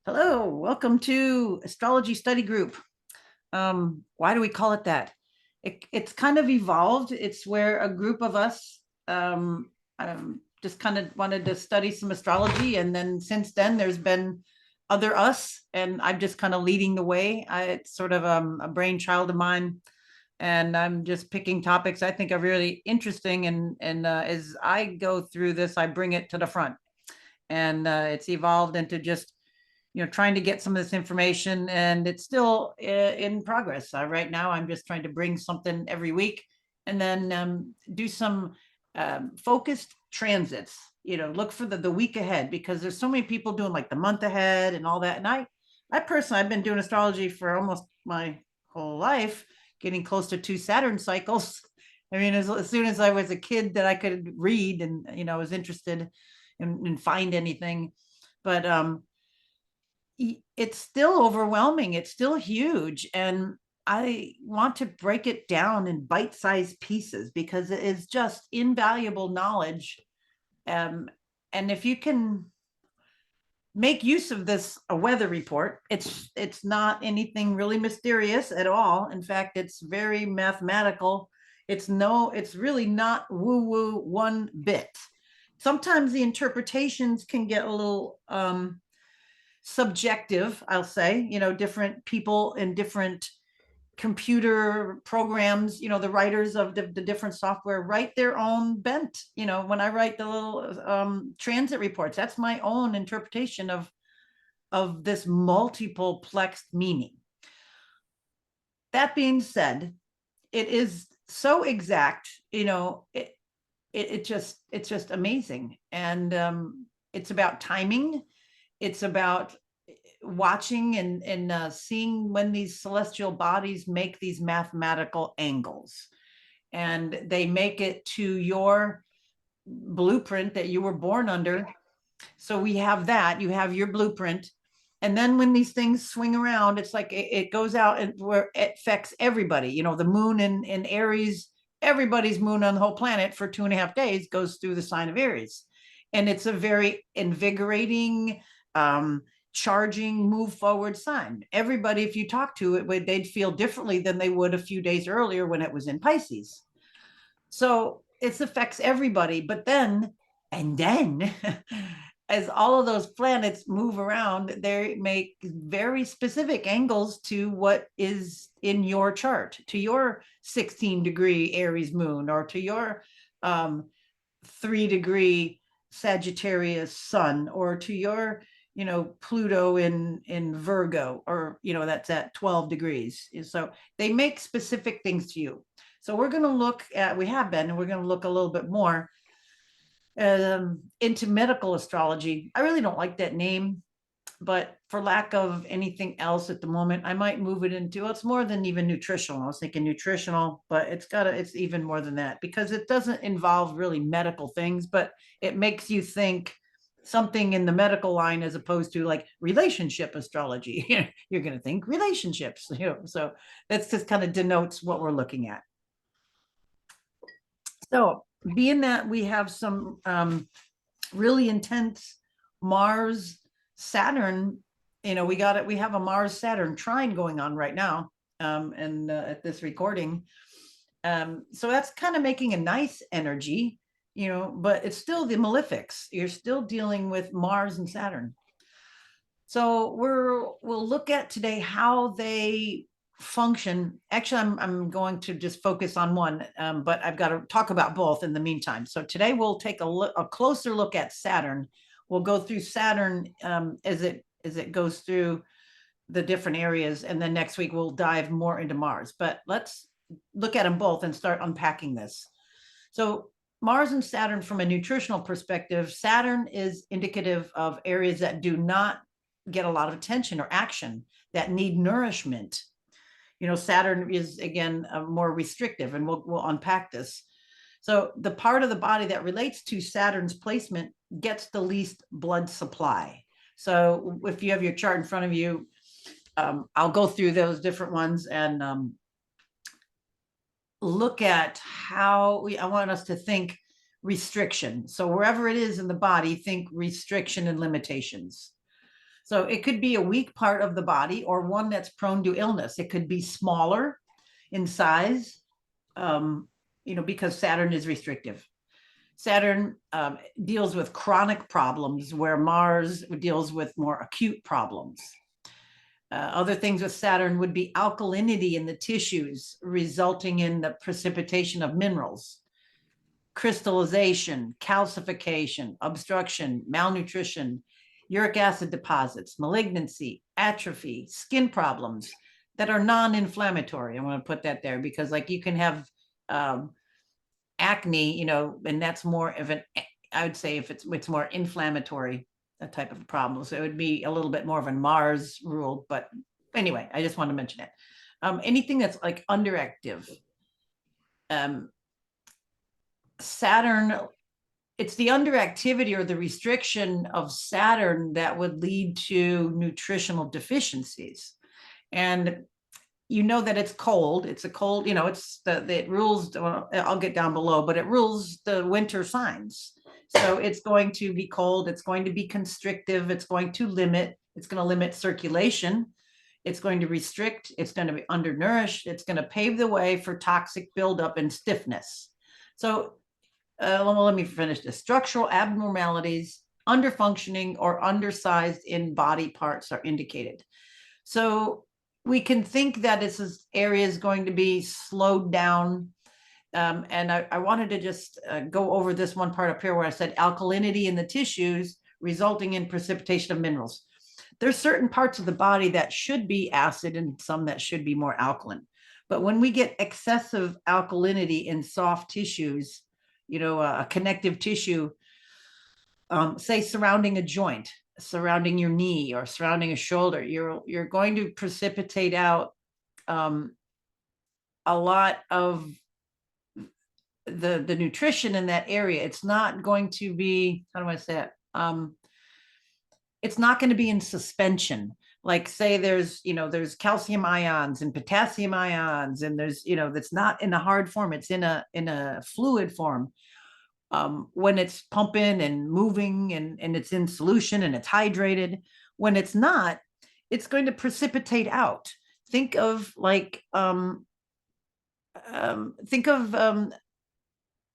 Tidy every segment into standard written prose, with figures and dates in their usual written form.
Hello, welcome to Astrology Study Group. Why do we call it that? It's kind of evolved. It's where a group of us just kind of wanted to study some astrology, and then since then there's been other us, and I'm just kind of leading the way. It's sort of a brainchild of mine, and I'm just picking topics I think are really interesting, and as I go through this, I bring it to the front, and it's evolved into just trying to get some of this information, and it's still in progress. Right now, I'm just trying to bring something every week, and then do some focused transits. Look for the week ahead, because there's so many people doing like the month ahead and all that. And I personally, I've been doing astrology for almost my whole life, getting close to 2 Saturn cycles. I mean, as soon as I was a kid that I could read, and was interested in find anything, but it's still overwhelming. It's still huge. And I want to break it down in bite-sized pieces because it is just invaluable knowledge. Um, and if you can make use of this a weather report, it's not anything really mysterious at all. In fact, it's very mathematical. It's really not woo-woo one bit. Sometimes the interpretations can get a little subjective, I'll say. Different people in different computer programs, the writers of the different software write their own bent. When I write the little transit reports, that's my own interpretation of this multiple plexed meaning. That being said, it is so exact. It's just amazing. And it's about timing. It's about watching and seeing when these celestial bodies make these mathematical angles, and they make it to your blueprint that you were born under. So we have that. You have your blueprint, and then when these things swing around, it's like it goes out and where it affects everybody. The moon in Aries, everybody's moon on the whole planet for 2.5 days goes through the sign of Aries, and it's a very invigorating, charging, move forward sign. Everybody, if you talk to it, they'd feel differently than they would a few days earlier when it was in Pisces. So it affects everybody. But then, and then, as all of those planets move around, they make very specific angles to what is in your chart, to your 16-degree Aries moon, or to your 3-degree Sagittarius sun, or to your Pluto in Virgo, or that's at 12 degrees. So they make specific things to you. So we're going to look at, we have been, and we're going to look a little bit more into medical astrology. I really don't like that name, but for lack of anything else at the moment, I might move it into, well, it's more than even nutritional. I was thinking nutritional, but it's even more than that, because it doesn't involve really medical things, but it makes you think something in the medical line, as opposed to like relationship astrology. You're going to think relationships, so that's just kind of denotes what we're looking at. So being that we have some really intense Mars Saturn, we have a Mars Saturn trine going on right now, and at this recording. So that's kind of making a nice energy, but it's still the malefics. You're still dealing with Mars and Saturn. So we'll look at today how they function. Actually, I'm going to just focus on one, but I've got to talk about both in the meantime. So today we'll take a closer look at Saturn. We'll go through Saturn as it goes through the different areas, and then next week we'll dive more into Mars. But let's look at them both and start unpacking this. So Mars and Saturn, from a nutritional perspective, Saturn is indicative of areas that do not get a lot of attention or action, that need nourishment. Saturn is, again, more restrictive, and we'll unpack this. So the part of the body that relates to Saturn's placement gets the least blood supply. So if you have your chart in front of you, I'll go through those different ones and look at how I want us to think restriction. So wherever it is in the body, think restriction and limitations. So it could be a weak part of the body or one that's prone to illness. It could be smaller in size, because Saturn is restrictive. Saturn deals with chronic problems, where Mars deals with more acute problems. Other things with Saturn would be alkalinity in the tissues, resulting in the precipitation of minerals, crystallization, calcification, obstruction, malnutrition, uric acid deposits, malignancy, atrophy, skin problems that are non-inflammatory. I want to put that there because, like, you can have acne, and that's more of an, I would say, if it's more inflammatory, that type of problem. So it would be a little bit more of a Mars rule. But anyway, I just want to mention it. Anything that's like underactive. Saturn, it's the underactivity or the restriction of Saturn that would lead to nutritional deficiencies. And that it's cold. It's a cold, it rules, well, I'll get down below, but it rules the winter signs. So it's going to be cold. It's going to be constrictive. It's going to limit circulation. It's going to restrict. It's going to be undernourished. It's going to pave the way for toxic buildup and stiffness. So let me finish this. Structural abnormalities, underfunctioning, or undersized in body parts are indicated. So we can think that this area is going to be slowed down. And I wanted to just go over this one part up here where I said alkalinity in the tissues resulting in precipitation of minerals. There's certain parts of the body that should be acid and some that should be more alkaline. But when we get excessive alkalinity in soft tissues, a connective tissue, say surrounding a joint, surrounding your knee or surrounding a shoulder, you're going to precipitate out a lot of the nutrition in that area. It's not going to be, how do I say it? It's not going to be in suspension. Like, say there's calcium ions and potassium ions, and there's, that's not in a hard form. It's in a fluid form. When it's pumping and moving and it's in solution and it's hydrated. When it's not, it's going to precipitate out. Think of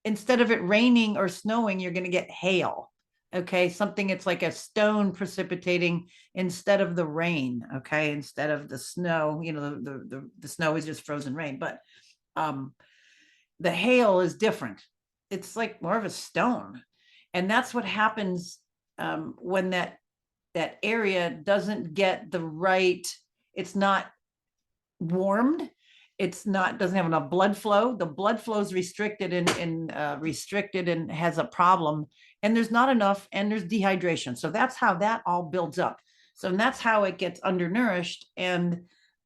instead of it raining or snowing, you're going to get hail. Okay, something, it's like a stone precipitating instead of the rain. Okay, instead of the snow, the snow is just frozen rain, but the hail is different. It's like more of a stone. And that's what happens when that area doesn't get the right, it's not warmed, doesn't have enough blood flow. The blood flow is restricted and has a problem, and there's not enough, and there's dehydration. So that's how that all builds up. So that's how it gets undernourished, and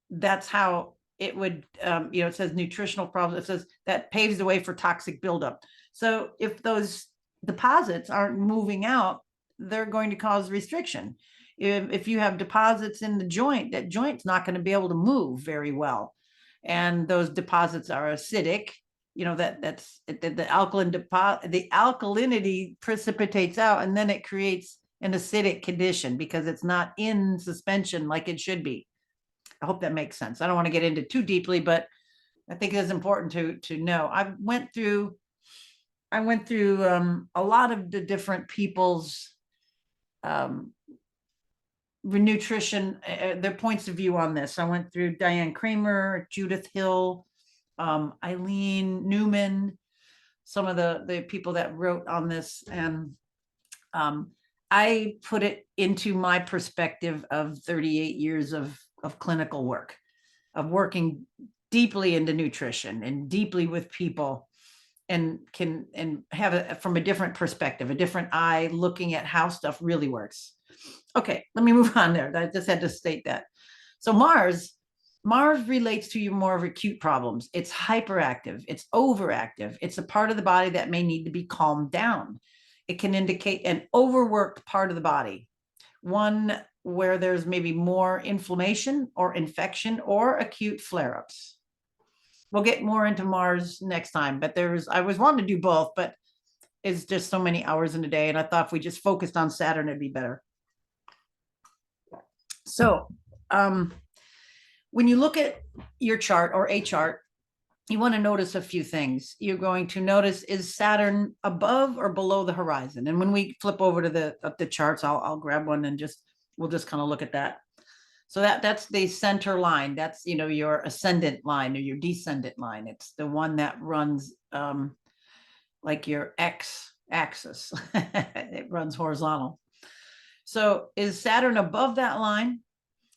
that's how it would, it says nutritional problems. It says that paves the way for toxic buildup. So if those deposits aren't moving out, they're going to cause restriction. If you have deposits in the joint, that joint's not going to be able to move very well. And those deposits are acidic, that's the alkaline deposit, the alkalinity precipitates out, and then it creates an acidic condition because it's not in suspension like it should be. I hope that makes sense. I don't want to get into too deeply, but I think it's important to know. I went through a lot of the different people's nutrition, their points of view on this. I went through Diane Kramer, Judith Hill, Eileen Newman, some of the people that wrote on this. And I put it into my perspective of 38 years of clinical work, of working deeply into nutrition and deeply with people, and have from a different perspective, a different eye, looking at how stuff really works. Okay, let me move on there. I just had to state that. So Mars relates to your more of acute problems. It's hyperactive, it's overactive. It's a part of the body that may need to be calmed down. It can indicate an overworked part of the body, one where there's maybe more inflammation or infection or acute flare-ups. We'll get more into Mars next time, but I was wanting to do both, but it's just so many hours in a day. And I thought if we just focused on Saturn, it'd be better. So when you look at your chart or a chart, you want to notice a few things. You're going to notice, is Saturn above or below the horizon? And when we flip over to the charts, I'll grab one and we'll just kind of look at that. So that's the center line. That's, your ascendant line or your descendant line. It's the one that runs like your X axis. It runs horizontal. So is Saturn above that line?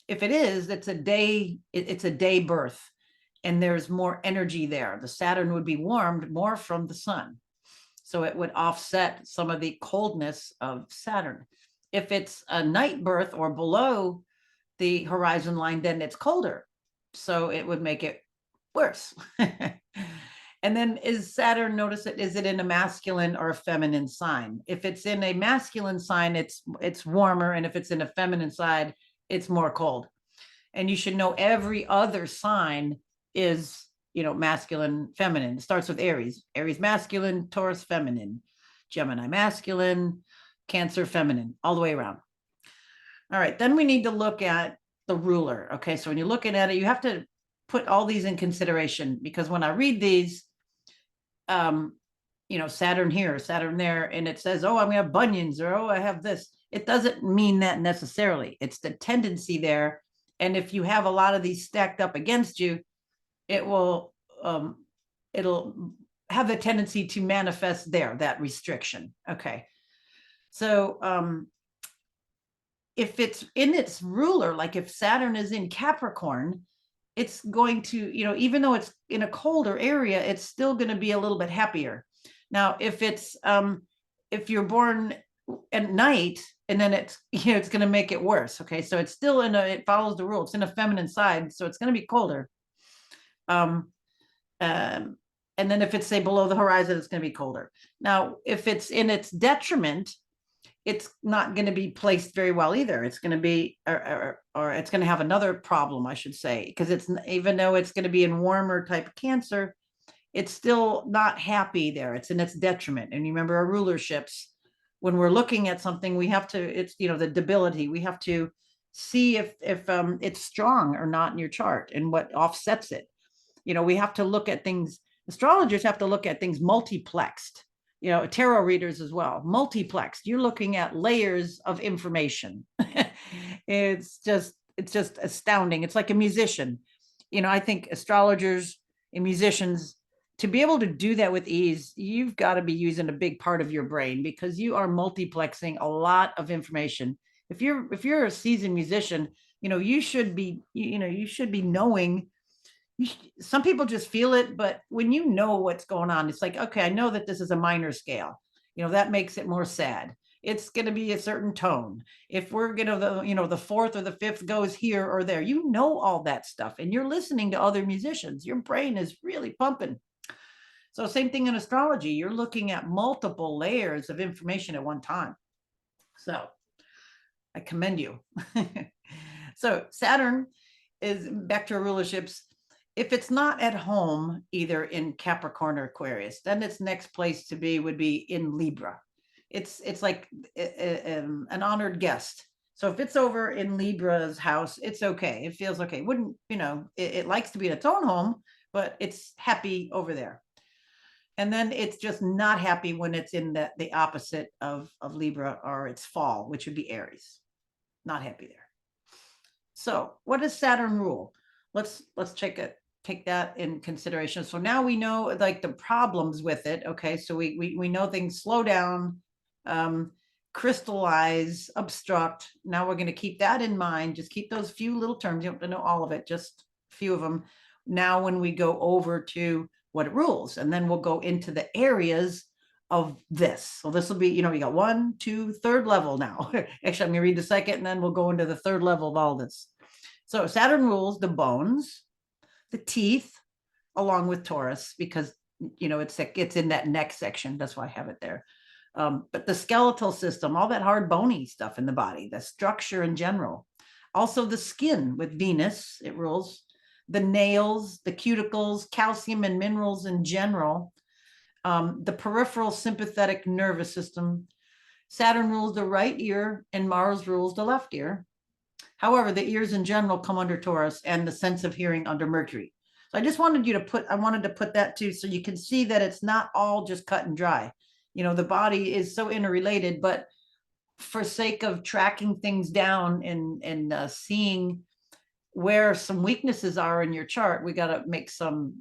If it is, it's a day birth, and there's more energy there. The Saturn would be warmed more from the sun. So it would offset some of the coldness of Saturn. If it's a night birth or below the horizon line, then it's colder. So it would make it worse. And then is Saturn, notice it, is it in a masculine or a feminine sign? If it's in a masculine sign, it's warmer. And if it's in a feminine side, it's more cold. And you should know every other sign is, masculine, feminine. It starts with Aries. Aries masculine, Taurus feminine, Gemini masculine, Cancer feminine, all the way around. All right, then we need to look at the ruler. Okay, so when you're looking at it, you have to put all these in consideration, because when I read these, Saturn here, Saturn there, and it says, oh, I'm gonna have bunions, or oh, I have this. It doesn't mean that necessarily. It's the tendency there. And if you have a lot of these stacked up against you, it'll have the tendency to manifest there, that restriction. Okay. So if it's in its ruler, like if Saturn is in Capricorn, it's going to, even though it's in a colder area, it's still going to be a little bit happier. Now, if if you're born at night, and then it's, it's going to make it worse. Okay. So it's still it follows the rule. It's in a feminine side. So it's going to be colder. And then if it's, say, below the horizon, it's going to be colder. Now, if it's in its detriment, it's not going to be placed very well either. It's going to be, or it's going to have another problem, I should say, because it's, even though it's going to be in warmer type Cancer, it's still not happy there. It's in its detriment. And you remember our rulerships, when we're looking at something, we have to, it's, the debility, we have to see if it's strong or not in your chart, and what offsets it. We have to look at things, astrologers have to look at things multiplexed, tarot readers as well, multiplexed. You're looking at layers of information. It's just astounding. It's like a musician. I think astrologers and musicians, to be able to do that with ease, you've got to be using a big part of your brain, because you are multiplexing a lot of information. If you're a seasoned musician, you should be, you should be knowing. Some people just feel it, but when you know what's going on, it's like, okay, I know that this is a minor scale. That makes it more sad. It's going to be a certain tone. If we're going to, the fourth or the fifth goes here or there, all that stuff, and you're listening to other musicians. Your brain is really pumping. So same thing in astrology. You're looking at multiple layers of information at one time. So I commend you. So Saturn is back to rulerships. If it's not at home, either in Capricorn or Aquarius, then its next place to be would be in Libra. It's like an honored guest. So if it's over in Libra's house, it's okay. It feels okay. Wouldn't, it likes to be in its own home, but it's happy over there. And then it's just not happy when it's in the opposite of Libra, or its fall, which would be Aries. Not happy there. So what does Saturn rule? Let's take that in consideration. So now we know, like, the problems with it. Okay, so we know things slow down, crystallize, obstruct. Now we're going to keep that in mind. Just keep those few little terms. You don't have to know all of it, just a few of them. Now when we go over to what it rules, and then we'll go into the areas of this. So this will be, we got 1, 2, third level now. Actually, I'm gonna read the second, and then we'll go into the third level of all this. So Saturn rules the bones, the teeth, along with Taurus, because it's in that neck section. That's why I have it there. But the skeletal system, all that hard bony stuff in the body, the structure in general. Also the skin with Venus, it rules the nails, the cuticles, calcium and minerals in general, the peripheral sympathetic nervous system. Saturn rules the right ear and Mars rules the left ear. However, the ears in general come under Taurus and the sense of hearing under Mercury. So I just wanted you to put, I wanted to put that too, so you can see that it's not all just cut and dry. The body is so interrelated, but for sake of tracking things down and seeing where some weaknesses are in your chart, we got to make some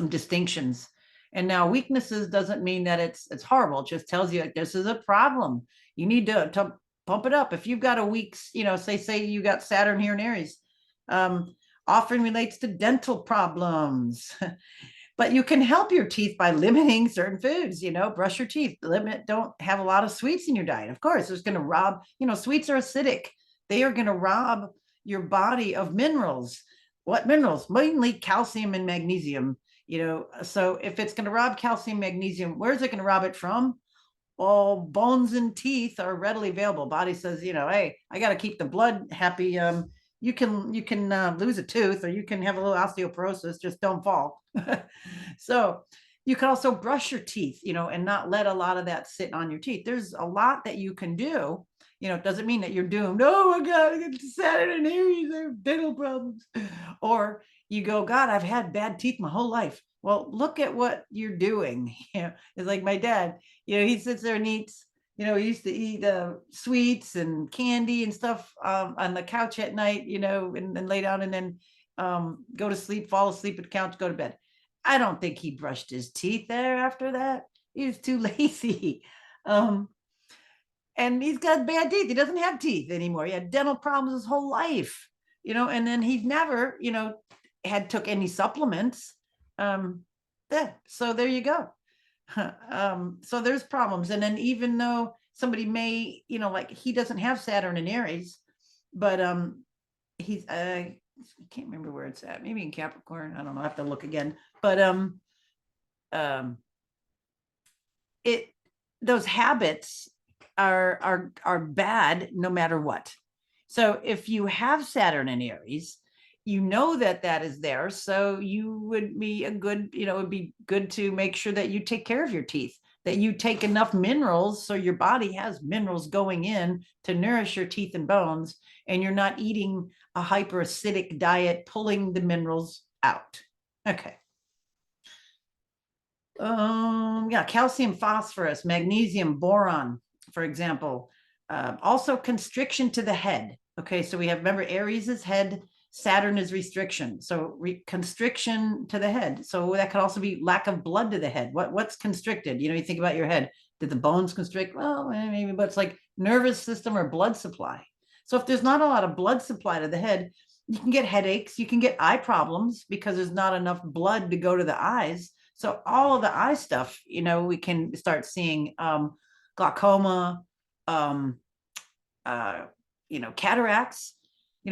distinctions. And now weaknesses doesn't mean that it's horrible. It just tells you like, this is a problem. You need to pump it up. If you've got a weak, say you got Saturn here in Aries, often relates to dental problems. But you can help your teeth by limiting certain foods, brush your teeth, don't have a lot of sweets in your diet. Of course, it's going to rob, sweets are acidic. They are going to rob your body of minerals. What minerals? Mainly calcium and magnesium, so if it's going to rob calcium, magnesium, where's it going to rob it from? Well, bones and teeth are readily available. Body says, hey, I got to keep the blood happy. You can lose a tooth, or you can have a little osteoporosis, just don't fall. So you can also brush your teeth, and not let a lot of that sit on your teeth. There's a lot that you can do. It doesn't mean that you're doomed. Oh my God, I get Saturn and Aries, I have dental problems. Or you go, God, I've had bad teeth my whole life. Well, look at what you're doing. It's like my dad, he sits there and eats, he used to eat sweets and candy and stuff on the couch at night, and then lay down and then go to sleep, fall asleep at the couch, go to bed. I don't think he brushed his teeth there after that. He was too lazy. And he's got bad teeth. He doesn't have teeth anymore. He had dental problems his whole life, and then he's never, had took any supplements. So there you go. So there's problems. And then even though somebody may, like he doesn't have Saturn in Aries, but he's I can't remember where it's at. Maybe in Capricorn. I don't know. I have to look again. But those habits are bad no matter what. So if you have Saturn in Aries, that is there. So you would be it would be good to make sure that you take care of your teeth, that you take enough minerals so your body has minerals going in to nourish your teeth and bones, and you're not eating a hyperacidic diet pulling the minerals out. Okay. Calcium, phosphorus, magnesium, boron, for example. Also constriction to the head. Okay, so we have, remember, Aries is head, Saturn is restriction. So constriction to the head. So that could also be lack of blood to the head. What's constricted? You think about your head. Did the bones constrict? Well, maybe, but it's like nervous system or blood supply. So if there's not a lot of blood supply to the head, you can get headaches, you can get eye problems because there's not enough blood to go to the eyes. So all of the eye stuff, we can start seeing glaucoma, cataracts,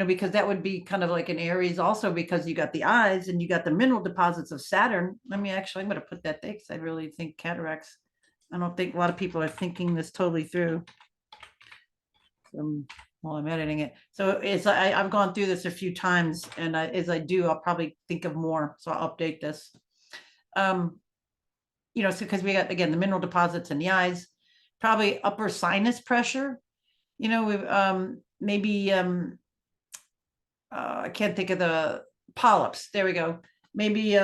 because that would be kind of like an Aries also, because you got the eyes and you got the mineral deposits of Saturn. I'm going to put that there because I really think cataracts. I don't think a lot of people are thinking this totally through. While I'm editing it. So I've gone through this a few times, and as I do, I'll probably think of more. So I'll update this. So because we got, again, the mineral deposits in the eyes, probably upper sinus pressure, we've maybe I can't think of the polyps. There we go. Maybe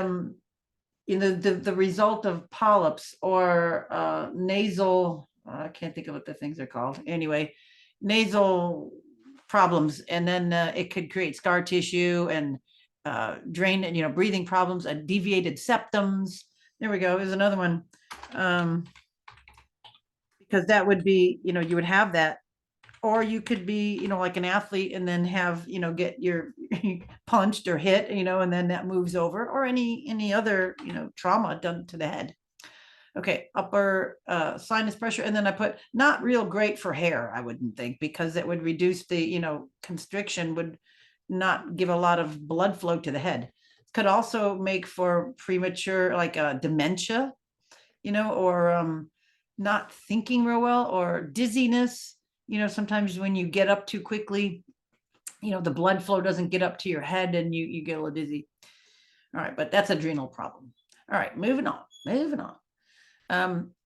the result of polyps or nasal, I can't think of what the things are called. Anyway, nasal problems, and then it could create scar tissue and drain, breathing problems, and deviated septums. There we go. There's another one. Because that would be, you would have that, or you could be, like an athlete and then have, get your punched or hit, and then that moves over, or any other, trauma done to the head. Okay, upper sinus pressure. And then I put not real great for hair, I wouldn't think, because it would reduce the, constriction would not give a lot of blood flow to the head. Could also make for premature, like dementia, or not thinking real well, or dizziness. Sometimes when you get up too quickly, the blood flow doesn't get up to your head and you get a little dizzy. All right, but that's adrenal problem. All right, moving on.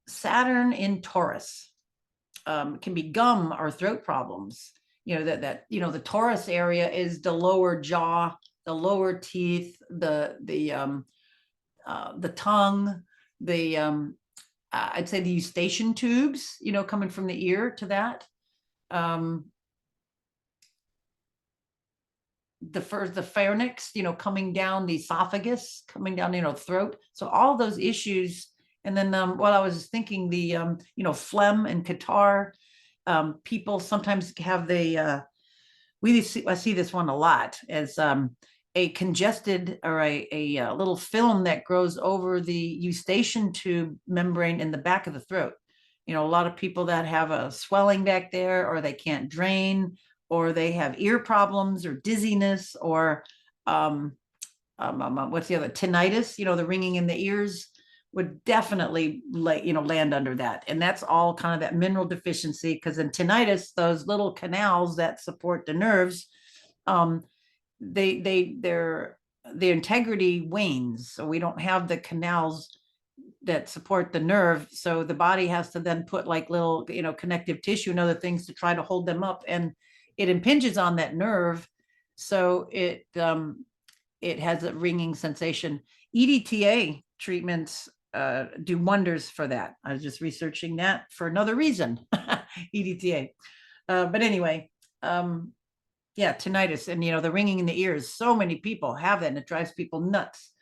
Saturn in Taurus can be gum or throat problems, the Taurus area is the lower jaw, the lower teeth, the tongue, the I'd say the eustachian tubes, coming from the ear to that. The pharynx, coming down the esophagus, coming down, throat. So all those issues. And then while I was thinking the, phlegm and catarrh, people sometimes have I see this one a lot as a congested or a little film that grows over the eustachian tube membrane in the back of the throat. A lot of people that have a swelling back there, or they can't drain, or they have ear problems or dizziness, or what's the other, tinnitus, the ringing in the ears, would definitely land under that. And that's all kind of that mineral deficiency, because in tinnitus, those little canals that support the nerves, their integrity wanes. So we don't have the canals that support the nerve. So the body has to then put like little, connective tissue and other things to try to hold them up. And it impinges on that nerve. So it has a ringing sensation. EDTA treatments do wonders for that. I was just researching that for another reason, EDTA. But anyway, tinnitus and, the ringing in the ears. So many people have that, and it drives people nuts.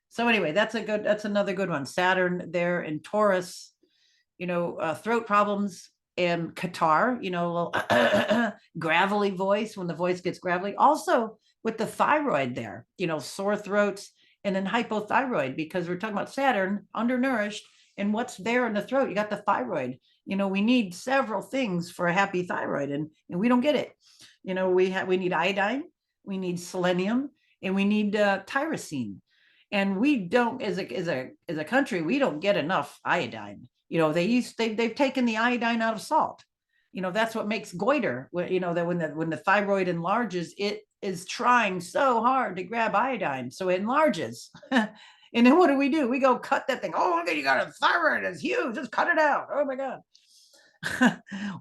So anyway, that's another good one. Saturn there in Taurus, throat problems and catarrh, gravelly voice, when the voice gets gravelly. Also with the thyroid there, sore throats, and then hypothyroid, because we're talking about Saturn, undernourished, and what's there in the throat? You got the thyroid. We need several things for a happy thyroid, and we don't get it. We need iodine, we need selenium, and we need tyrosine. And we don't, as a country, we don't get enough iodine. They've taken the iodine out of salt. That's what makes goiter. That when the thyroid enlarges, it is trying so hard to grab iodine, so it enlarges. And then what do? We go cut that thing. Oh, okay, you got a thyroid, it's huge, just cut it out. Oh my God.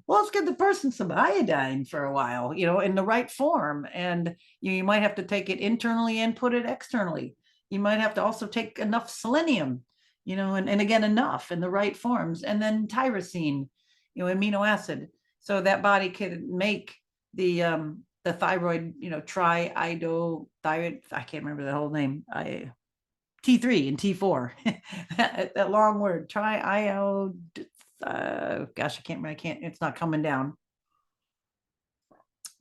Well, let's give the person some iodine for a while, in the right form. And you might have to take it internally and put it externally. You might have to also take enough selenium, and again, enough in the right forms. And then tyrosine, amino acid. So that body can make the thyroid, triiodothyroid. I can't remember the whole name. T3 and T4. that long word, triiod. Gosh, I can't, it's not coming down.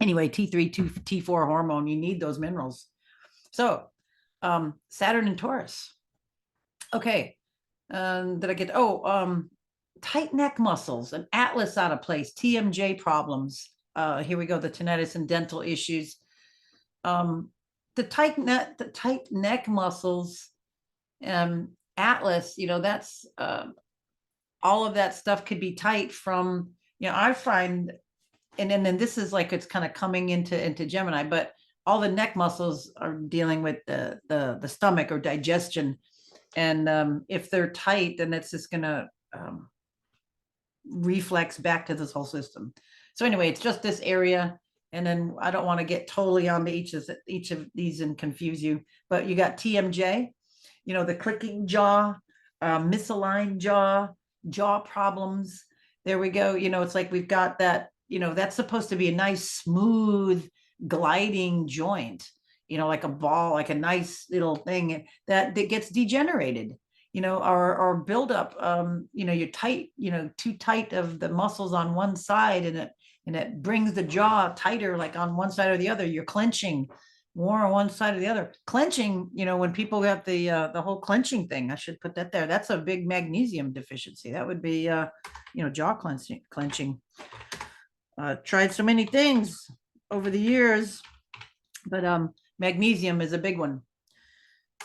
Anyway, T3, T4 hormone, you need those minerals. So Saturn and Taurus. Okay. Did I get, tight neck muscles, an atlas out of place, TMJ problems. Here we go, the tinnitus and dental issues. The tight neck muscles, atlas, that's all of that stuff could be tight from, I find, and then this is like, it's kind of coming into Gemini, but all the neck muscles are dealing with the stomach or digestion. And if they're tight, then it's just going to reflex back to this whole system. So anyway, it's just this area. And then I don't want to get totally onto each of these and confuse you, but you got TMJ, the clicking jaw, misaligned jaw problems. There we go. It's like we've got that, that's supposed to be a nice, smooth, gliding joint, like a ball, like a nice little thing that gets degenerated, or build up, you're tight, too tight of the muscles on one side, and it brings the jaw tighter, like on one side or the other. You're clenching more on one side or the other. Clenching, when people got the whole clenching thing, I should put that there. That's a big magnesium deficiency. That would be, jaw clenching. Tried so many things over the years, but magnesium is a big one.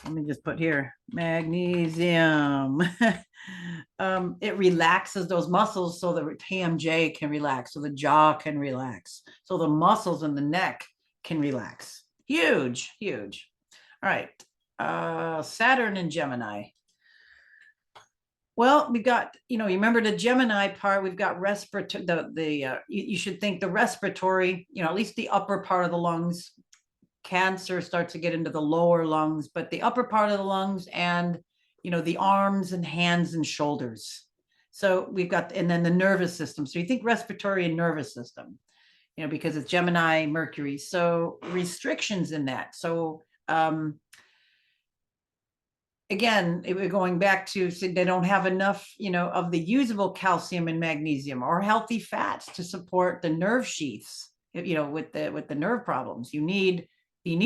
Let me just put here, magnesium. It relaxes those muscles so the TMJ can relax, so the jaw can relax, so the muscles in the neck can relax. Huge, huge. All right. Saturn and Gemini. Well, we've got, you remember the Gemini part, we've got respiratory, you should think the respiratory, at least the upper part of the lungs. Cancer starts to get into the lower lungs, but the upper part of the lungs and, the arms and hands and shoulders. So we've got, and then the nervous system. So you think respiratory and nervous system, because it's Gemini, Mercury. So restrictions in that. So, again, we're going back to they don't have enough, of the usable calcium and magnesium or healthy fats to support the nerve sheaths, with the nerve problems. You need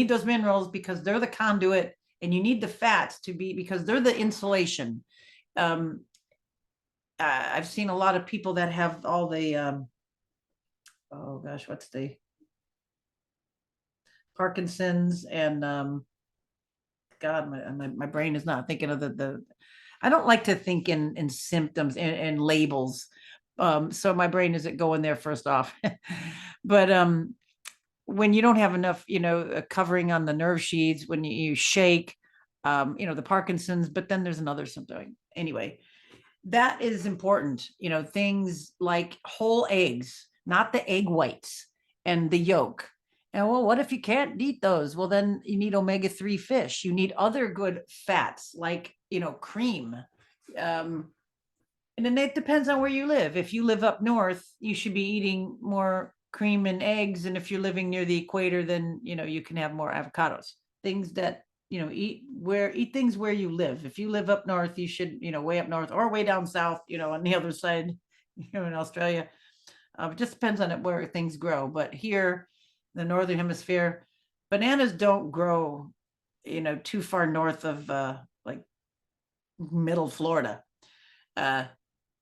those minerals because they're the conduit, and you need the fats to be, because they're the insulation. I've seen a lot of people that have all the, oh gosh, what's the Parkinson's and, God, my brain is not thinking of the I don't like to think in symptoms and labels. So my brain isn't going there first off. But when you don't have enough, covering on the nerve sheaths, when you shake, the Parkinson's, but then there's another symptom. Anyway, that is important, things like whole eggs, not the egg whites and the yolk. And well, what if you can't eat those? Well, then you need omega-3 fish. You need other good fats like, cream. And then it depends on where you live. If you live up north, you should be eating more cream and eggs. And if you're living near the equator, then, you can have more avocados, things that, eat things where you live. If you live up north, you should, way up north or way down south, on the other side, in Australia. It just depends on it where things grow. But here, the northern hemisphere, bananas don't grow, too far north of like middle Florida.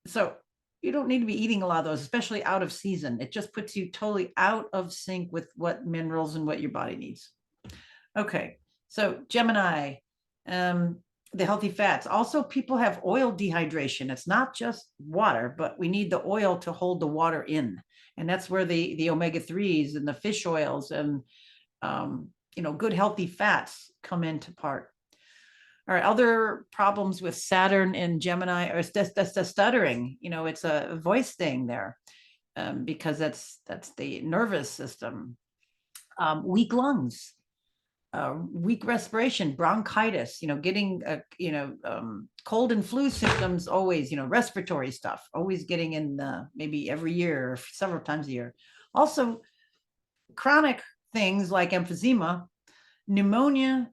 So you don't need to be eating a lot of those, especially out of season. It just puts you totally out of sync with what minerals and what your body needs. Okay, so Gemini, the healthy fats. Also, people have oil dehydration. It's not just water, but we need the oil to hold the water in. And that's where the omega-3s and the fish oils and, good healthy fats come into part. All right, other problems with Saturn and Gemini are the stuttering. It's a voice thing there, because that's the nervous system. Weak lungs, weak respiration, bronchitis, getting, cold and flu symptoms always, respiratory stuff, always getting in maybe every year or several times a year. Also, chronic things like emphysema, pneumonia,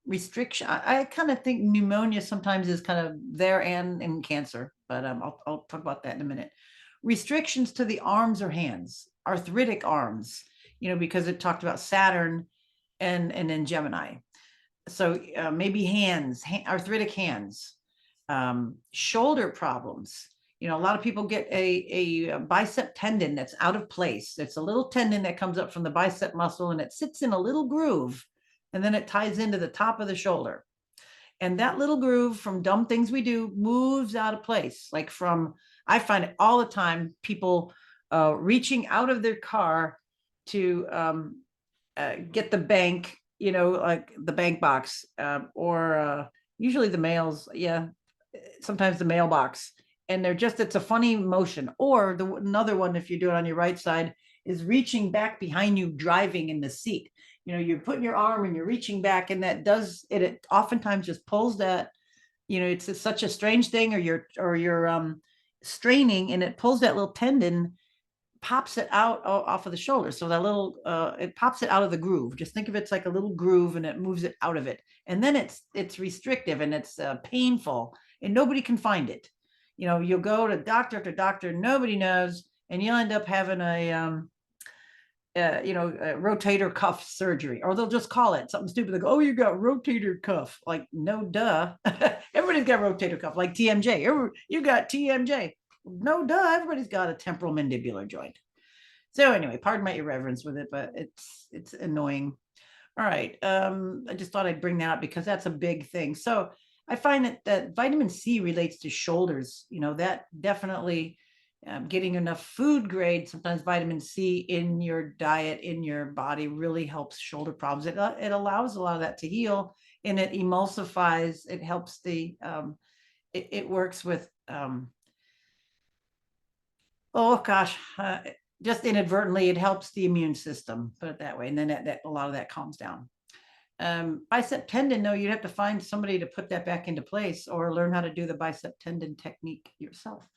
restriction. I kind of think pneumonia sometimes is kind of there and in cancer, but I'll talk about that in a minute. Restrictions to the arms or hands, arthritic arms, because it talked about Saturn and in Gemini. So maybe hands, arthritic hands, shoulder problems. A lot of people get a bicep tendon that's out of place. It's a little tendon that comes up from the bicep muscle and it sits in a little groove, and then it ties into the top of the shoulder. And that little groove, from dumb things we do, moves out of place. Like I find it all the time, people reaching out of their car to get the bank, like the bank box, or usually the mails. Yeah, sometimes the mailbox. And it's a funny motion. Or another one, if you do it on your right side, is reaching back behind you, driving in the seat. You're putting your arm and you're reaching back, and that does it. It oftentimes just pulls that. It's such a strange thing, or you're straining, and it pulls that little tendon, pops it out off of the shoulder. So that little, it pops it out of the groove. Just think of it's like a little groove, and it moves it out of it. And then it's restrictive, and it's painful, and nobody can find it. You'll go to doctor after doctor, nobody knows, and you'll end up having a rotator cuff surgery, or they'll just call it something stupid. They go, "Oh, you got rotator cuff." Like, no, duh. Everybody's got rotator cuff, like TMJ. You got TMJ. No, duh. Everybody's got a temporal mandibular joint. So anyway, pardon my irreverence with it, but it's annoying. All right. I just thought I'd bring that up because that's a big thing. So I find that vitamin C relates to shoulders. That definitely, getting enough food grade, sometimes vitamin C in your diet, in your body, really helps shoulder problems. It allows a lot of that to heal, and it emulsifies. It helps the it works with, oh gosh, just inadvertently, it helps the immune system, put it that way. And then a lot of that calms down. Bicep tendon, no, you'd have to find somebody to put that back into place or learn how to do the bicep tendon technique yourself.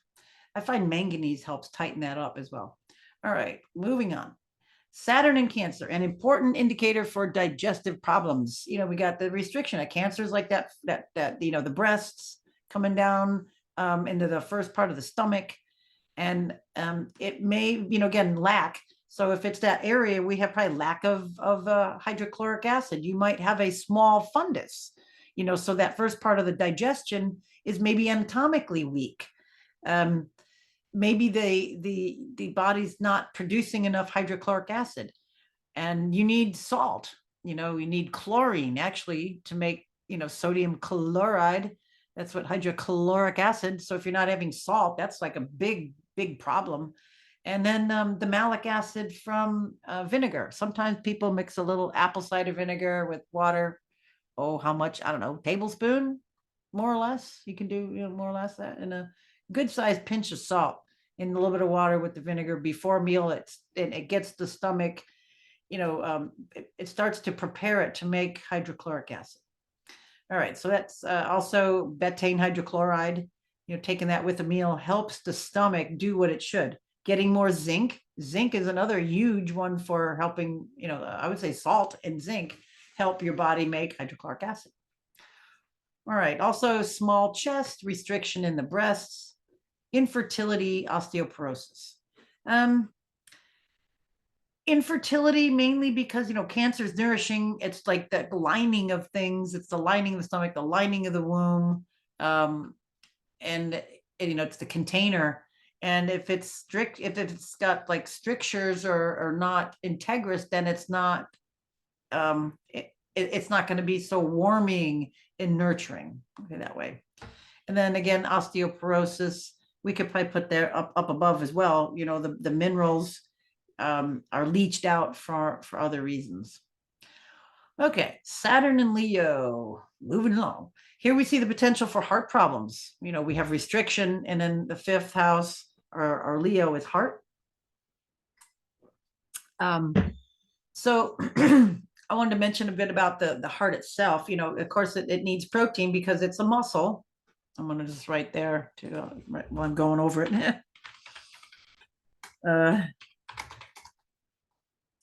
I find manganese helps tighten that up as well. All right, moving on. Saturn in Cancer, an important indicator for digestive problems. We got the restriction of cancers like that, the breasts coming down into the first part of the stomach. And it may, again, lack. So if it's that area, we have probably lack of hydrochloric acid. You might have a small fundus, so that first part of the digestion is maybe anatomically weak. Maybe the body's not producing enough hydrochloric acid, and you need salt. You need chlorine actually to make sodium chloride. That's what hydrochloric acid. So if you're not having salt, that's like a big problem. And then the malic acid from vinegar. Sometimes people mix a little apple cider vinegar with water. Oh, how much? I don't know, tablespoon, more or less. You can do more or less that, and a good sized pinch of salt in a little bit of water with the vinegar before meal. It gets the stomach, it starts to prepare it to make hydrochloric acid. All right, so that's also betaine hydrochloride. Taking that with a meal helps the stomach do what it should. Getting more zinc. Zinc is another huge one for helping, I would say salt and zinc help your body make hydrochloric acid. All right, also small chest, restriction in the breasts, infertility, osteoporosis. Infertility mainly because cancer is nourishing. It's like that lining of things. It's the lining of the stomach, the lining of the womb, and it's the container. And if it's got like strictures or not integrous, then it's not it's not going to be so warming and nurturing. Okay, that way. And then again, osteoporosis, we could probably put there up above as well. The minerals are leached out for other reasons. Okay, Saturn and Leo, moving along. Here we see the potential for heart problems. We have restriction, and then the fifth house, or Leo, is heart. So I wanted to mention a bit about the heart itself. Of course, it needs protein because it's a muscle. I'm going to just write there while I'm going over it.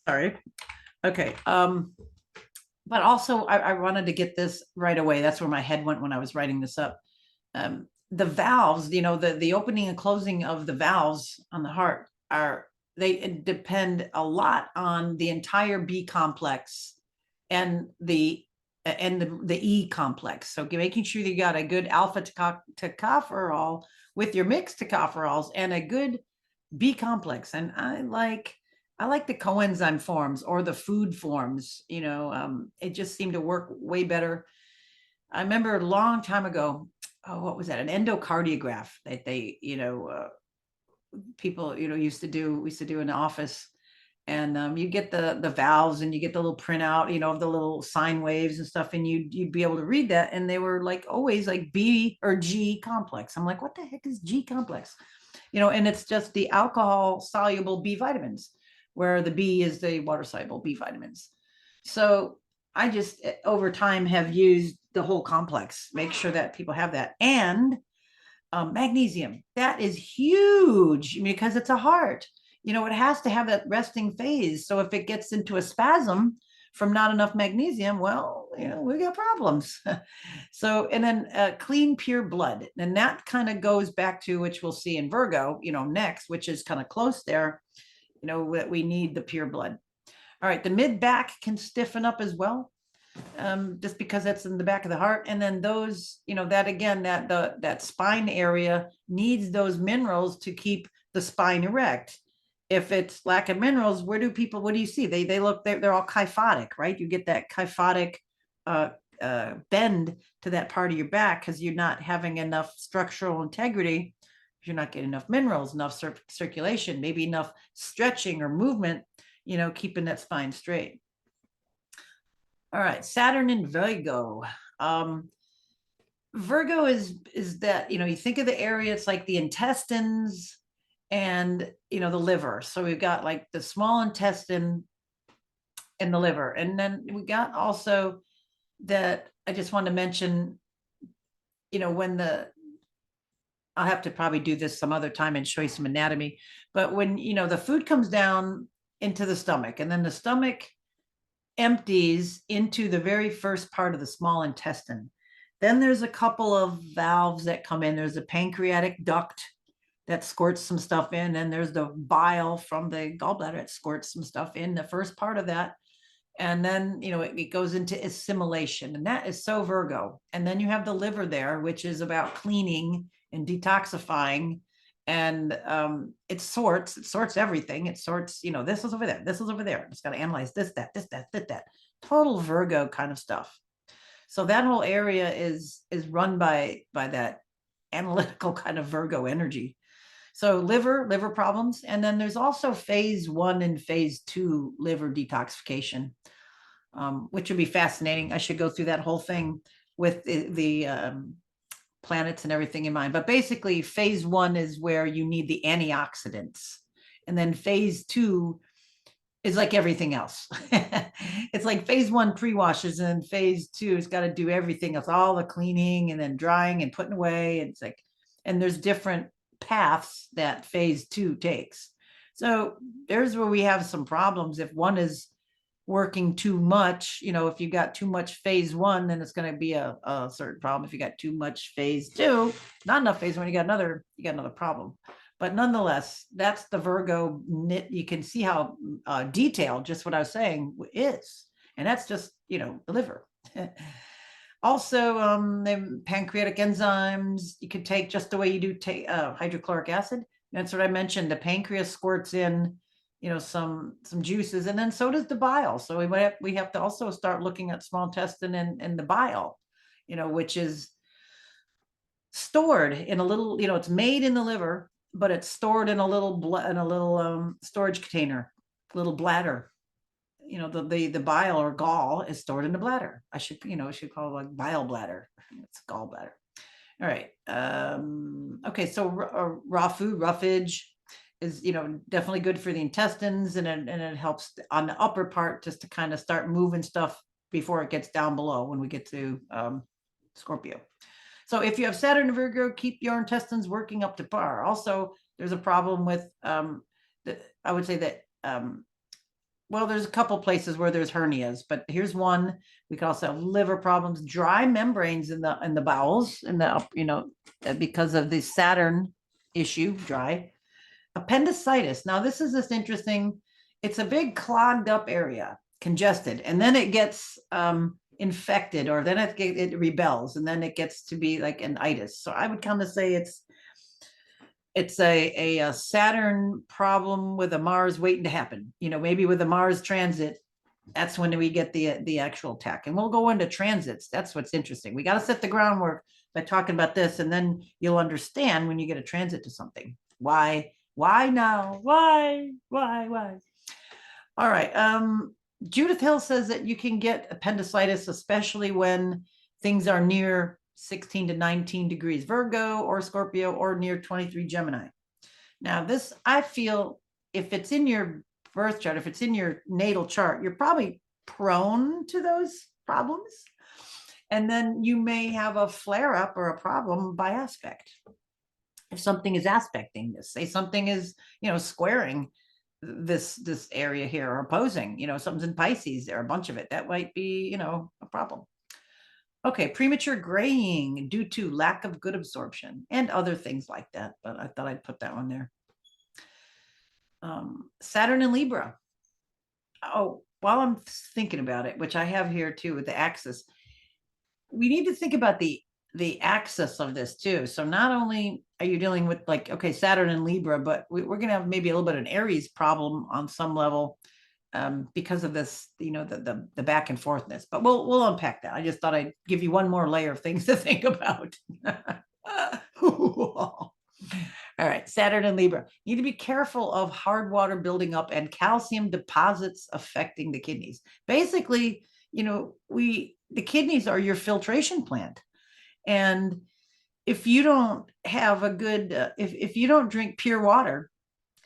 Sorry. Okay. But also I wanted to get this right away. That's where my head went when I was writing this up. The valves, the opening and closing of the valves on the heart they depend a lot on the entire B complex and the E complex. So making sure you got a good alpha tocopherol with your mixed tocopherols and a good B complex. And I like the coenzyme forms or the food forms. It just seemed to work way better. I remember a long time ago, what was that? An endocardiograph that they, people, used to do in the office. And you get the valves and you get the little printout, of the little sine waves and stuff, and you'd be able to read that. And they were like always like B or G complex. I'm like, what the heck is G complex? And it's just the alcohol soluble B vitamins, where the B is the water soluble B vitamins. So I just over time have used the whole complex, make sure that people have that. And magnesium, that is huge because it's a heart. It has to have that resting phase. So if it gets into a spasm from not enough magnesium, well, we got problems. So, and then clean, pure blood. And that kind of goes back to, which we'll see in Virgo, next, which is kind of close there, that we need the pure blood. All right, the mid back can stiffen up as well. Just because that's in the back of the heart. And then those, that again, that spine area needs those minerals to keep the spine erect. If it's lack of minerals, what do you see? They're all kyphotic, right? You get that kyphotic bend to that part of your back because you're not having enough structural integrity. You're not getting enough minerals, enough circulation, maybe enough stretching or movement, keeping that spine straight. All right, Saturn in Virgo. Virgo is that, you think of the area, it's like the intestines and the liver. So we've got like the small intestine and the liver. And then we got also that I just want to mention, when I'll have to probably do this some other time and show you some anatomy, but when the food comes down into the stomach and then the stomach empties into the very first part of the small intestine. Then there's a couple of valves that come in. There's a pancreatic duct that squirts some stuff in, and there's the bile from the gallbladder that squirts some stuff in the first part of that. And then, it goes into assimilation, and that is so Virgo. And then you have the liver there, which is about cleaning and detoxifying. And it sorts everything. It sorts, this is over there, this is over there. It's got to analyze this, that. Total Virgo kind of stuff. So that whole area is run by that analytical kind of Virgo energy. So liver problems. And then there's also phase 1 and phase 2 liver detoxification, which would be fascinating. I should go through that whole thing with the planets and everything in mind. But basically, phase 1 is where you need the antioxidants. And then phase 2 is like everything else. It's like phase 1 pre-washes, and phase 2 has got to do everything else, all the cleaning and then drying and putting away. It's like, and there's different paths that phase 2 takes. So there's where we have some problems. If one is working too much, if you got too much phase 1, then it's going to be a certain problem. If you got too much phase 2, not enough phase 1, you got another problem. But nonetheless, that's the Virgo knit. You can see how detailed just what I was saying is. And that's just, the liver. Also, the pancreatic enzymes you could take just the way you do take hydrochloric acid. That's what I mentioned. The pancreas squirts in, some juices, and then so does the bile. So we have to also start looking at small intestine and the bile, which is stored in a little, it's made in the liver, but it's stored in a little storage container, little bladder. The bile or gall is stored in the bladder. I should call it like bile bladder. It's gallbladder. All right. Okay. So raw food, roughage is, definitely good for the intestines, and it helps on the upper part just to kind of start moving stuff before it gets down below when we get to Scorpio. So if you have Saturn and Virgo, keep your intestines working up to par. Also, there's a problem with, I would say that, well, there's a couple places where there's hernias, but here's one. We can also have liver problems, dry membranes in the bowels, because of the Saturn issue, dry. Appendicitis. Now, this is just interesting. It's a big clogged up area, congested, and then it gets infected, or then it rebels, and then it gets to be like an itis. So I would kind of say it's a Saturn problem with a Mars waiting to happen. Maybe with a Mars transit, that's when we get the actual attack. And we'll go into transits. That's what's interesting. We got to set the groundwork by talking about this, and then you'll understand when you get a transit to something. Why now? Why? All right. Judith Hill says that you can get appendicitis, especially when things are near 16 to 19 degrees Virgo or Scorpio, or near 23 Gemini. Now, this, I feel, if it's in your birth chart, if it's in your natal chart, you're probably prone to those problems. And then you may have a flare up or a problem by aspect. If something is aspecting this, say something is, squaring this area here, or opposing, something's in Pisces, there are a bunch of it, that might be, a problem. Okay, premature graying due to lack of good absorption and other things like that, but I thought I'd put that one there. Saturn and Libra. Oh, while I'm thinking about it, which I have here too with the axis, we need to think about the axis of this too. So not only are you dealing with like, okay, Saturn and Libra, but we're going to have maybe a little bit of an Aries problem on some level, because of this, the back and forthness. But we'll unpack that. I just thought I'd give you one more layer of things to think about. All right, Saturn and Libra. You need to be careful of hard water building up and calcium deposits affecting the kidneys. Basically, the kidneys are your filtration plant. And if you don't have a good, if you don't drink pure water,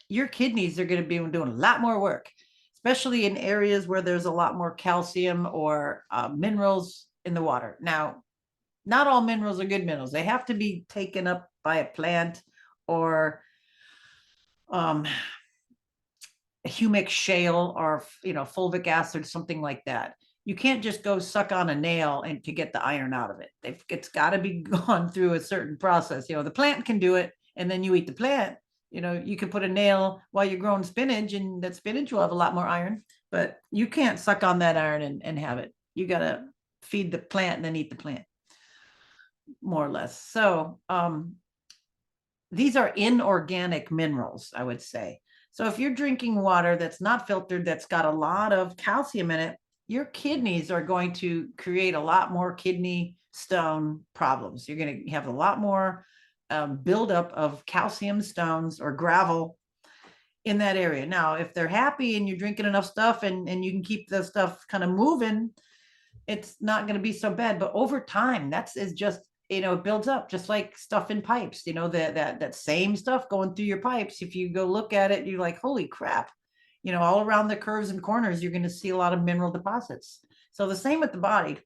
your kidneys are going to be doing a lot more work, especially in areas where there's a lot more calcium or minerals in the water. Now, not all minerals are good minerals. They have to be taken up by a plant or um, humic shale or fulvic acid, something like that. You can't just go suck on a nail and to get the iron out of it. It's got to be gone through a certain process. The plant can do it, and then you eat the plant. You can put a nail while you're growing spinach, and that spinach will have a lot more iron, but you can't suck on that iron and have it. You got to feed the plant and then eat the plant, more or less. So these are inorganic minerals, I would say. So if you're drinking water that's not filtered, that's got a lot of calcium in it, your kidneys are going to create a lot more kidney stone problems. You're going to have a lot more buildup of calcium stones or gravel in that area. Now, if they're happy and you're drinking enough stuff and you can keep the stuff kind of moving, it's not going to be so bad. But over time, is just, it builds up just like stuff in pipes, that same stuff going through your pipes. If you go look at it, you're like, holy crap, all around the curves and corners, you're going to see a lot of mineral deposits. So the same with the body.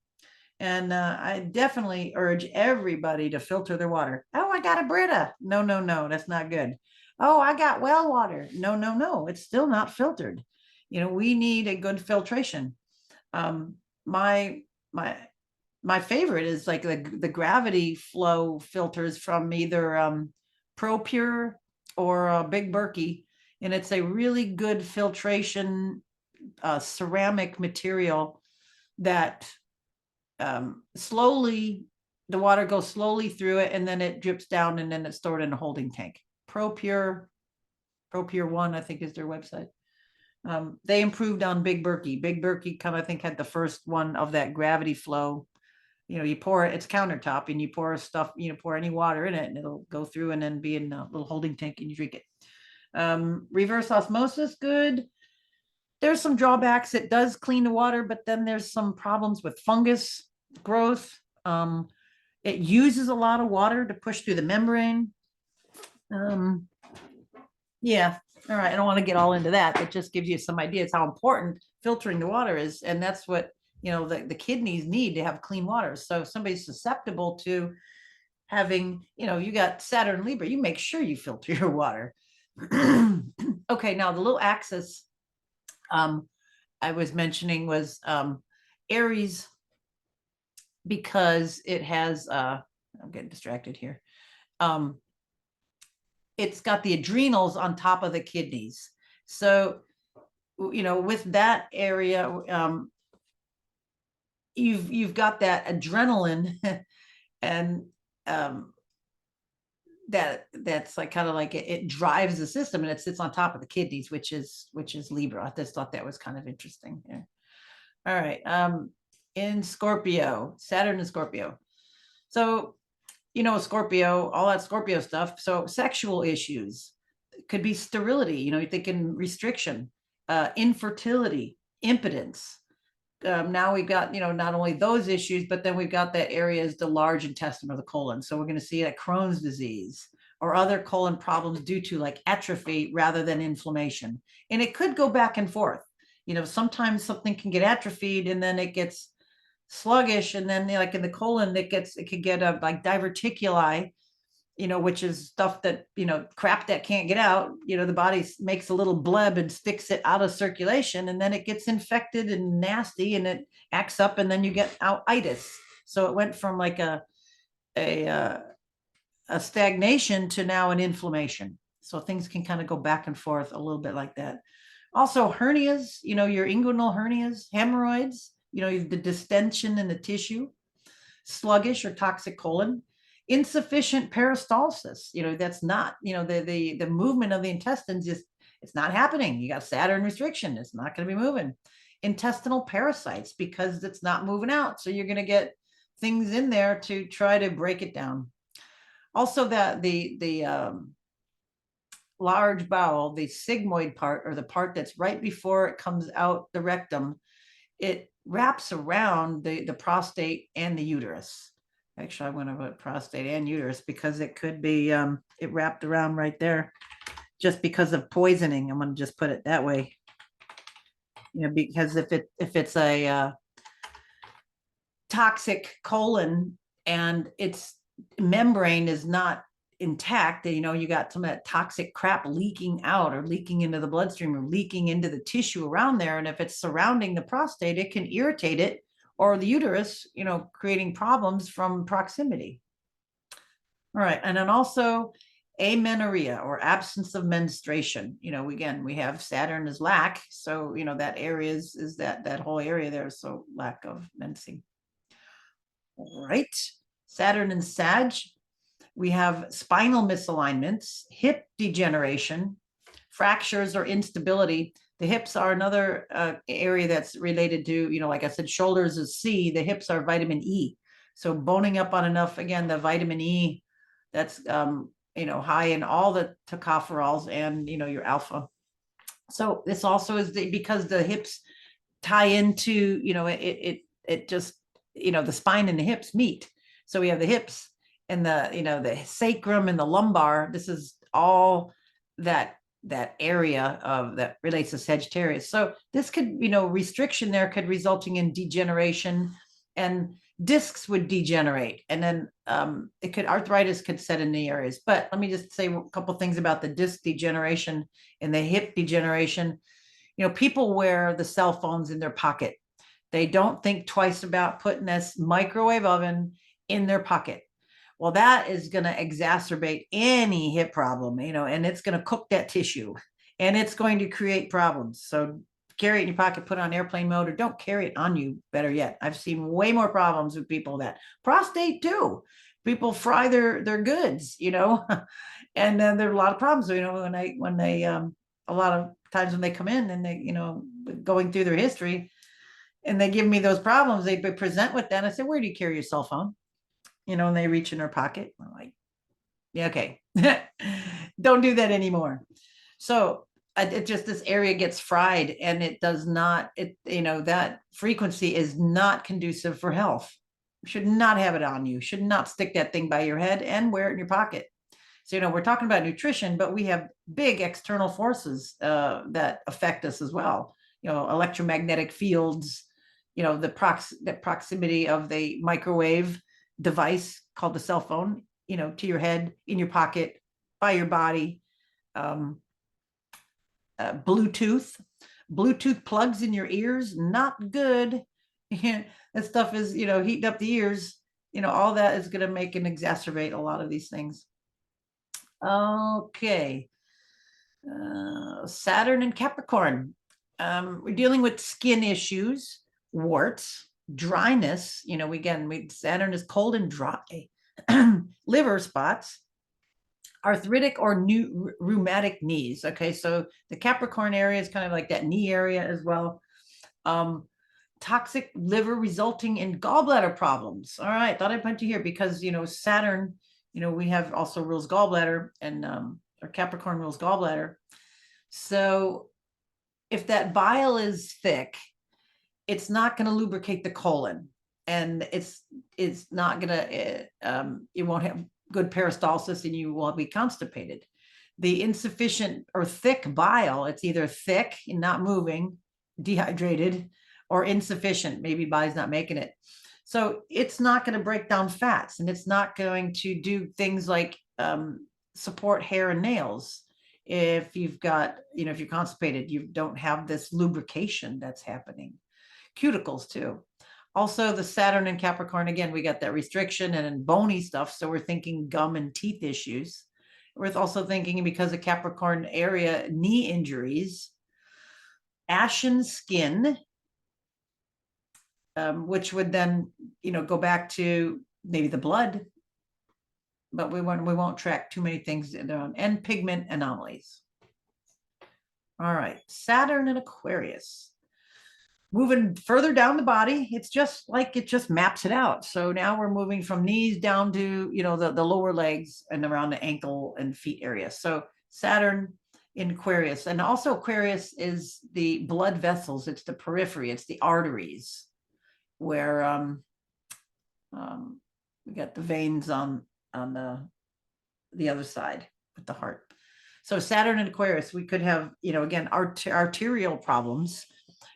And I definitely urge everybody to filter their water. Oh, I got a Brita. No, no, no, that's not good. Oh, I got well water. No, no, no, it's still not filtered. We need a good filtration. My my my favorite is like the gravity flow filters from either ProPure or Big Berkey, and it's a really good filtration ceramic material that slowly, the water goes slowly through it, and then it drips down, and then it's stored in a holding tank. ProPure 1, I think, is their website. They improved on Big Berkey. Big Berkey I think, had the first one of that gravity flow. You pour it, it's countertop, and you pour stuff, pour any water in it, and it'll go through and then be in a little holding tank, and you drink it. Reverse osmosis, good. There's some drawbacks. It does clean the water, but then there's some problems with fungus growth. It uses a lot of water to push through the membrane. Yeah, all right, I don't want to get all into that. It just gives you some ideas how important filtering the water is, and that's what the kidneys need to have clean water. So if somebody's susceptible to having, you got Saturn Libra, you make sure you filter your water. Okay, now the little axis I was mentioning was Aries, because it has I'm getting distracted here. It's got the adrenals on top of the kidneys. So, with that area, you've got that adrenaline and that's like kind of like it drives the system, and it sits on top of the kidneys, which is Libra. I just thought that was kind of interesting. Yeah. All right. In Scorpio, Saturn in Scorpio. So, Scorpio, all that Scorpio stuff. So sexual issues could be sterility, you're thinking restriction, infertility, impotence. Now we've got, not only those issues, but then we've got that area is the large intestine or the colon. So we're going to see that Crohn's disease or other colon problems due to like atrophy rather than inflammation. And it could go back and forth. Sometimes something can get atrophied and then it gets sluggish, and then like in the colon it could get a like diverticuli, which is stuff that crap that can't get out. The body makes a little bleb and sticks it out of circulation, and then it gets infected and nasty, and it acts up, and then you get itis. So it went from like a stagnation to now an inflammation. So things can kind of go back and forth a little bit like that. Also hernias, your inguinal hernias, hemorrhoids, the distension in the tissue, sluggish or toxic colon, insufficient peristalsis. That's not, the movement of the intestines it's not happening. You got Saturn restriction. It's not going to be moving. Intestinal parasites, because it's not moving out. So you're going to get things in there to try to break it down. Also that the large bowel, the sigmoid part, or the part that's right before it comes out the rectum, it wraps around the prostate and the uterus. Actually, I'm going to put prostate and uterus because it could be it wrapped around right there just because of poisoning. I'm going to just put it that way. Because if it's a toxic colon and its membrane is not intact, you got some of that toxic crap leaking out or leaking into the bloodstream or leaking into the tissue around there. And if it's surrounding the prostate, it can irritate it or the uterus, creating problems from proximity. All right. And then also amenorrhea or absence of menstruation. Again, we have Saturn as lack. So, that area is that whole area there. So lack of mensing. All right. Saturn and Sag. We have spinal misalignments, hip degeneration, fractures or instability. The hips are another area that's related to, like I said, shoulders is C, the hips are vitamin E. So boning up on enough, again, the vitamin E that's, high in all the tocopherols and, your alpha. So this also is because the hips tie into, it just, the spine and the hips meet. So we have the hips and the sacrum and the lumbar. This is all that area of that relates to Sagittarius. So this could, restriction there could resulting in degeneration, and discs would degenerate, and then arthritis could set in the areas. But let me just say a couple things about the disc degeneration and the hip degeneration. People wear the cell phones in their pocket. They don't think twice about putting this microwave oven in their pocket. Well, that is going to exacerbate any hip problem, and it's going to cook that tissue and it's going to create problems. So carry it in your pocket, put it on airplane mode, or don't carry it on you. Better yet, I've seen way more problems with people that prostate too. People fry their goods, and then there are a lot of problems, when they a lot of times when they come in and they, going through their history and they give me those problems, they present with that. I said, where do you carry your cell phone? And they reach in their pocket. I'm like, yeah, okay. Don't do that anymore. So it just, this area gets fried, and it does not, that frequency is not conducive for health. You should not have it on you. Should not stick that thing by your head and wear it in your pocket. So, we're talking about nutrition, but we have big external forces that affect us as well. Electromagnetic fields, the proximity of the microwave device called the cell phone, to your head, in your pocket, by your body. Bluetooth plugs in your ears, not good. That stuff is, heating up the ears. All that is going to make and exacerbate a lot of these things. Okay. Saturn and Capricorn. We're dealing with skin issues, warts, dryness. Saturn is cold and dry. Liver spots, arthritic or new rheumatic knees. Okay, so the Capricorn area is kind of like that knee area as well. Toxic liver resulting in gallbladder problems. All right, thought I'd put you here because Saturn, we have also rules gallbladder, and or Capricorn rules gallbladder. So if that bile is thick, it's not going to lubricate the colon, and it's not going to it won't have good peristalsis, and you will be constipated. The insufficient or thick bile, it's either thick and not moving, dehydrated, or insufficient, maybe body's not making it. So it's not going to break down fats, and it's not going to do things like support hair and nails. If you've got, if you're constipated, you don't have this lubrication that's happening. Cuticles too. Also, the Saturn and Capricorn, again, we got that restriction and bony stuff. So we're thinking gum and teeth issues. We're also thinking, because of Capricorn area, knee injuries, ashen skin, which would then, go back to maybe the blood, but we won't track too many things down, and pigment anomalies. All right, Saturn and Aquarius. Moving further down the body, it's just like it just maps it out. So now we're moving from knees down to, the lower legs and around the ankle and feet area. So Saturn in Aquarius, and also Aquarius is the blood vessels. It's the periphery. It's the arteries where We got the veins on the other side with the heart. So Saturn and Aquarius, we could have, again, arterial problems.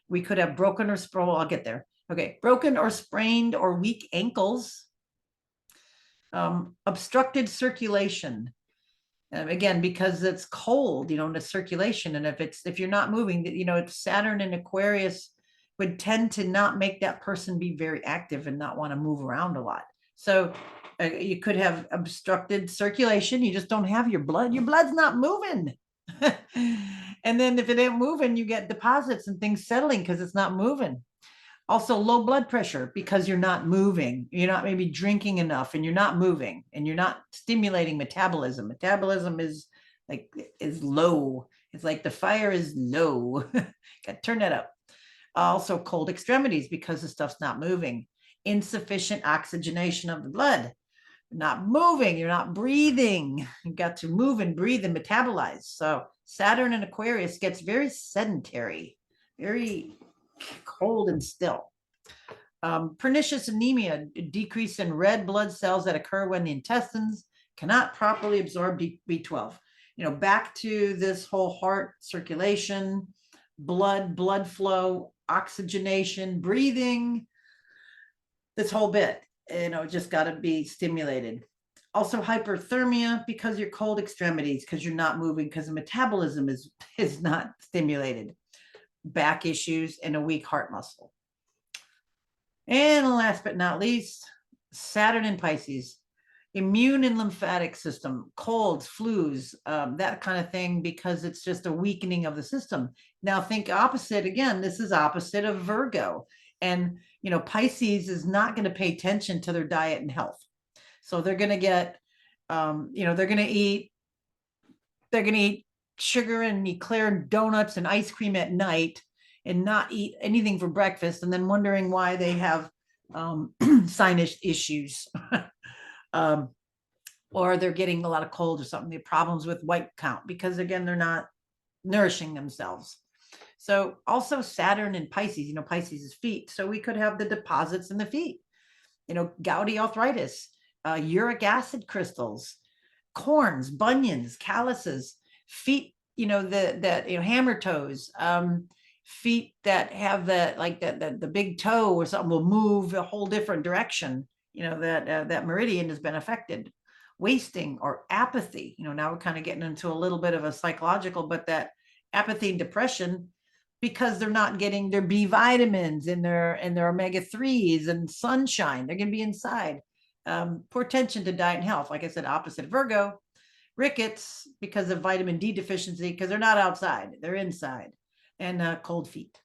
We could have broken or sprained. I'll get there. Okay, broken or sprained or weak ankles, obstructed circulation. Again, because it's cold, the circulation. And if you're not moving, it's Saturn and Aquarius would tend to not make that person be very active and not want to move around a lot. So you could have obstructed circulation. You just don't have your blood. Your blood's not moving. And then if it ain't moving, you get deposits and things settling because it's not moving. Also low blood pressure because you're not moving. You're not maybe drinking enough and you're not moving and you're not stimulating metabolism. Metabolism is low. It's like the fire is low. Got to turn that up. Also cold extremities because the stuff's not moving. Insufficient oxygenation of the blood. You're not moving. You're not breathing. You've got to move and breathe and metabolize. So Saturn and Aquarius gets very sedentary, very cold and still. Pernicious anemia, decrease in red blood cells that occur when the intestines cannot properly absorb B12. Back to this whole heart circulation, blood flow, oxygenation, breathing, this whole bit, just got to be stimulated. Also hyperthermia because your cold extremities, because you're not moving, because the metabolism is not stimulated. Back issues and a weak heart muscle. And last but not least, Saturn in Pisces, immune and lymphatic system, colds, flus, that kind of thing, because it's just a weakening of the system. Now think opposite again. This is opposite of Virgo. And, Pisces is not going to pay attention to their diet and health. So they're going to get, they're going to eat sugar and eclair and donuts and ice cream at night and not eat anything for breakfast, and then wondering why they have sinus issues. Or they're getting a lot of cold or something, the problems with white count, because again, they're not nourishing themselves. So also Saturn and Pisces, Pisces is feet. So we could have the deposits in the feet, gouty arthritis, uric acid crystals, corns, bunions, calluses, feet, hammer toes, feet that have the big toe or something will move a whole different direction, that meridian has been affected. Wasting or apathy, now we're kind of getting into a little bit of a psychological, but that apathy and depression, because they're not getting their B vitamins and their omega-3s and sunshine, they're going to be inside. Poor attention to diet and health, like I said, opposite Virgo. Rickets because of vitamin D deficiency, because they're not outside, they're inside. And cold feet.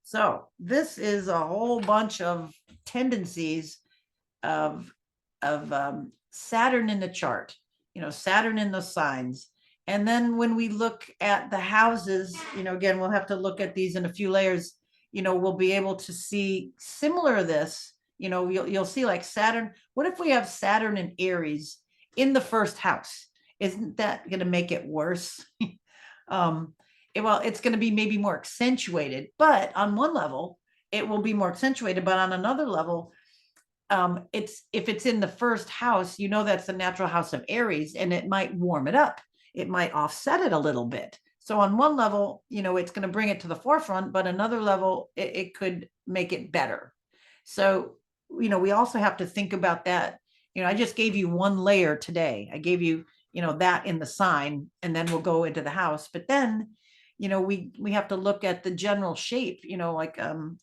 So this is a whole bunch of tendencies of Saturn in the chart, Saturn in the signs. And then when we look at the houses, again, we'll have to look at these in a few layers, we'll be able to see similar to this, you'll see like Saturn. What if we have Saturn and Aries in the first house? Isn't that going to make it worse? Well, it's going to be maybe more accentuated, but on one level, it will be more accentuated, but on another level, if it's in the first house, that's the natural house of Aries, and it might warm it up. It might offset it a little bit. So on one level, it's going to bring it to the forefront, but another level, it could make it better. So, we also have to think about that. I just gave you one layer today. I gave you, that in the sign, and then we'll go into the house. But then, we have to look at the general shape,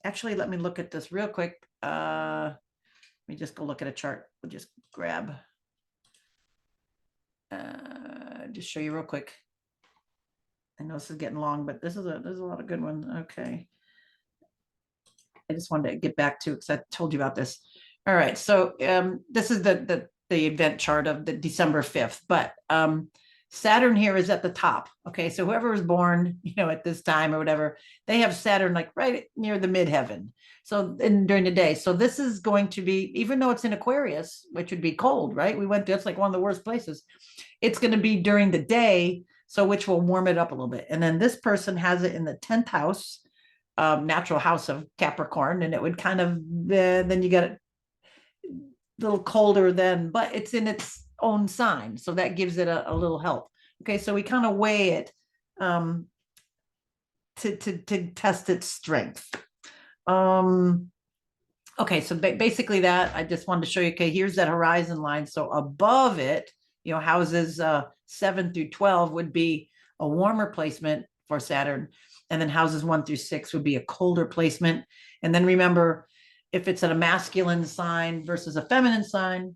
actually, let me look at this real quick. Let me just go look at a chart. We'll just grab, just show you real quick. I know this is getting long, but there's a lot of good ones. Okay. I just wanted to get back to, because I told you about this. All right. So this is the event chart of the December 5th, but Saturn here is at the top. Okay. So whoever was born, at this time or whatever, they have Saturn like right near the midheaven. So during the day. So this is going to be, even though it's in Aquarius, which would be cold, right? We went, that's like one of the worst places. It's going to be during the day. So which will warm it up a little bit. And then this person has it in the 10th house, natural house of Capricorn. And it would kind of, then you got little colder than, but it's in its own sign. So that gives it a little help. Okay, so we kind of weigh it to test its strength. Okay, so basically that, I just wanted to show you, okay, here's that horizon line. So above it, houses 7 through 12 would be a warmer placement for Saturn. And then houses 1 through 6 would be a colder placement. And then remember, if it's a masculine sign versus a feminine sign,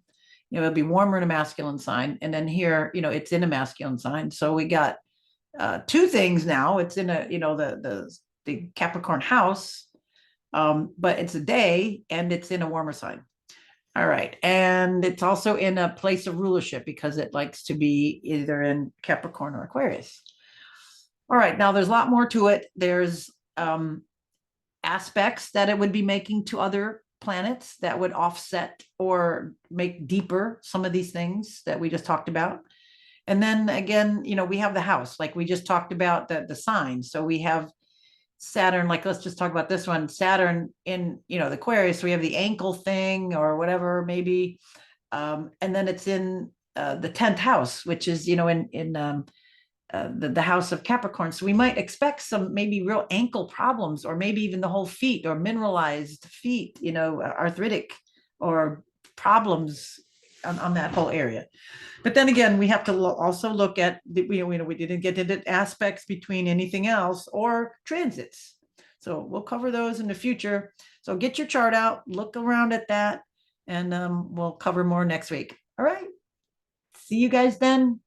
it'll be warmer in a masculine sign. And then here, it's in a masculine sign. So we got two things now. It's in a, the Capricorn house, but it's a day and it's in a warmer sign. All right. And it's also in a place of rulership because it likes to be either in Capricorn or Aquarius. All right. Now there's a lot more to it. There's aspects that it would be making to other planets that would offset or make deeper some of these things that we just talked about. And then again, we have the house, like we just talked about the signs. So we have Saturn, like let's just talk about this one, Saturn in, the Aquarius, we have the ankle thing or whatever, maybe. And then it's in the 10th house, which is, in the house of Capricorn. So we might expect some maybe real ankle problems, or maybe even the whole feet or mineralized feet, arthritic or problems on that whole area. But then again, we have to also look at, we didn't get into aspects between anything else or transits. So we'll cover those in the future. So get your chart out, look around at that, and we'll cover more next week. All right. See you guys then.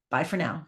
Bye for now.